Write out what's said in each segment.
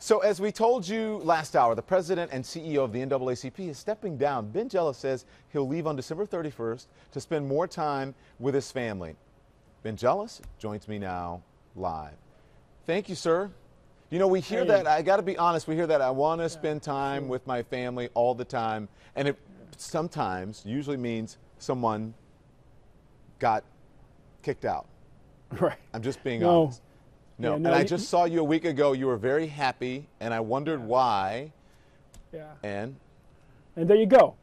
So as we told you last hour, the president and CEO of the NAACP is stepping down. Ben Jealous says he'll leave on December 31st to spend more time with his family. Ben Jealous joins me now live. Thank you, sir. You know, we hear that, I got to be honest, we hear that I want to spend time with my family all the time. And it sometimes usually means someone got kicked out. Right. I'm just being honest. No, yeah, and I just saw you a week ago. You were very happy, and I wondered why. Yeah. And there you go.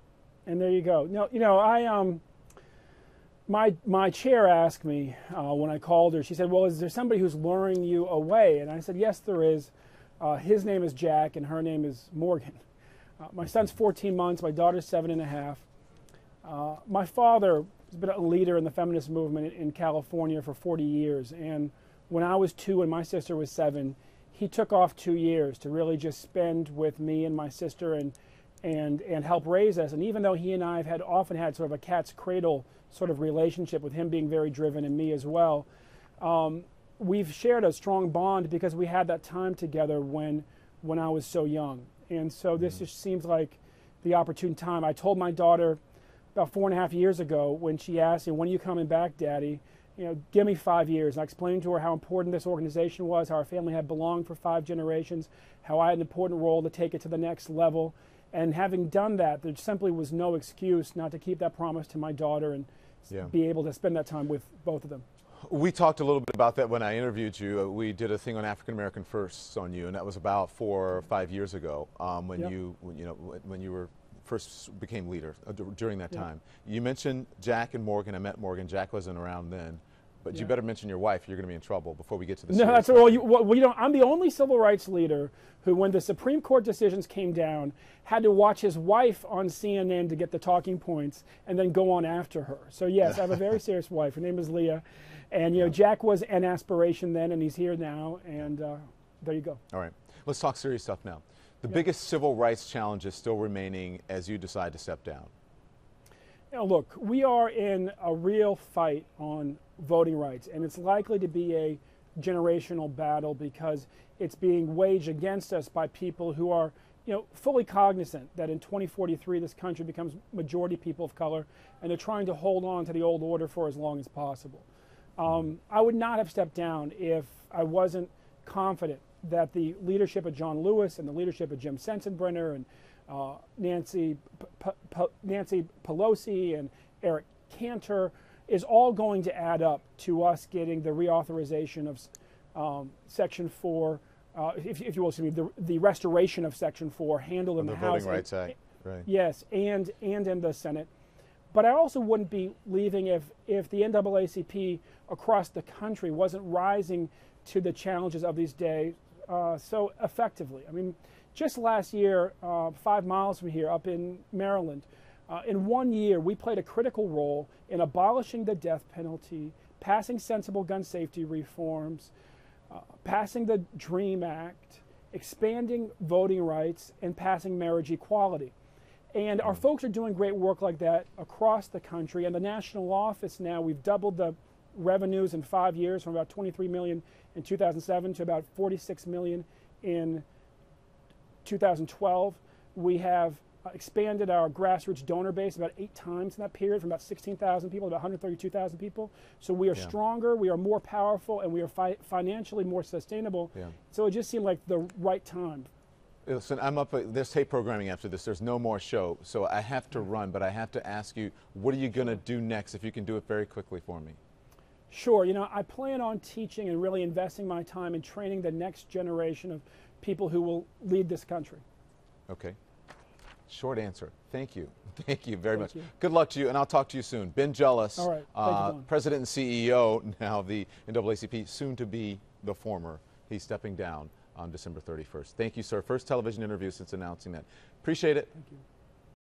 And there you go. No, you know, my chair asked me when I called her. She said, "Well, is there somebody who's luring you away?" And I said, "Yes, there is. His name is Jack, and her name is Morgan. My son's 14 months. My daughter's 7.5. My father has been a leader in the feminist movement in California for 40 years, and when I was 2 and my sister was 7, he took off 2 years to really just spend with me and my sister and help raise us. And even though he and I have often had sort of a cat's cradle sort of relationship, with him being very driven and me as well, we've shared a strong bond because we had that time together when I was so young. And so this just seems like the opportune time. I told my daughter about 4.5 years ago, when she asked me, "When are you coming back, Daddy? You know, give me 5 years." And I explained to her how important this organization was, how our family had belonged for 5 generations, how I had an important role to take it to the next level. And having done that, there simply was no excuse not to keep that promise to my daughter and be able to spend that time with both of them. we talked a little bit about that when I interviewed you. We did a thing on African American firsts on you, and that was about 4 or 5 years ago when you were first became leader during that time. You mentioned Jack and Morgan. I met Morgan. Jack wasn't around then. But you better mention your wife. You're going to be in trouble before we get to the No, that's well, you know, I'm the only civil rights leader who, when the Supreme Court decisions came down, had to watch his wife on CNN to get the talking points and then go on after her. So yes, I have a very serious wife. Her name is Leah, and you know, Jack was an aspiration then, and he's here now. And there you go. All right, let's talk serious stuff now. The biggest civil rights challenge is still remaining as you decide to step down. You know, look, we are in a real fight on voting rights, and it's likely to be a generational battle because it's being waged against us by people who are, you know, fully cognizant that in 2043 this country becomes majority people of color, and they're trying to hold on to the old order for as long as possible. I would not have stepped down if I wasn't confident that the leadership of John Lewis and the leadership of Jim Sensenbrenner and Nancy Pelosi and Eric Cantor is all going to add up to us getting the reauthorization of Section 4, if you will, excuse me, the restoration of Section 4 handled in the House. The Voting Rights Act, right. Yes, and in the Senate. But I also wouldn't be leaving if the NAACP across the country wasn't rising to the challenges of these days so effectively. I mean, just last year, 5 miles from here, up in Maryland, in 1 year, we played a critical role in abolishing the death penalty, passing sensible gun safety reforms, passing the DREAM Act, expanding voting rights, and passing marriage equality. And our folks are doing great work like that across the country. And the national office now, we've doubled the revenues in 5 years, from about 23 million in 2007 to about 46 million in 2012. We have expanded our grassroots donor base about 8 times in that period, from about 16,000 people to about 132,000 people. So we are stronger, we are more powerful, and we are financially more sustainable. So it just seemed like the right time. Listen, I'm up. There's tape programming after this. There's no more show, so I have to run. But I have to ask you, what are you going to do next? If you can do it very quickly for me. Sure. You know, I plan on teaching and really investing my time in training the next generation of people who will lead this country. Okay. Short answer. Thank you. Thank you very much. Good luck to you, and I'll talk to you soon. Ben Jealous, all right. Thank you, President and CEO now of the NAACP, soon to be the former. He's stepping down on December 31st. Thank you, sir. First television interview since announcing that. Appreciate it. Thank you.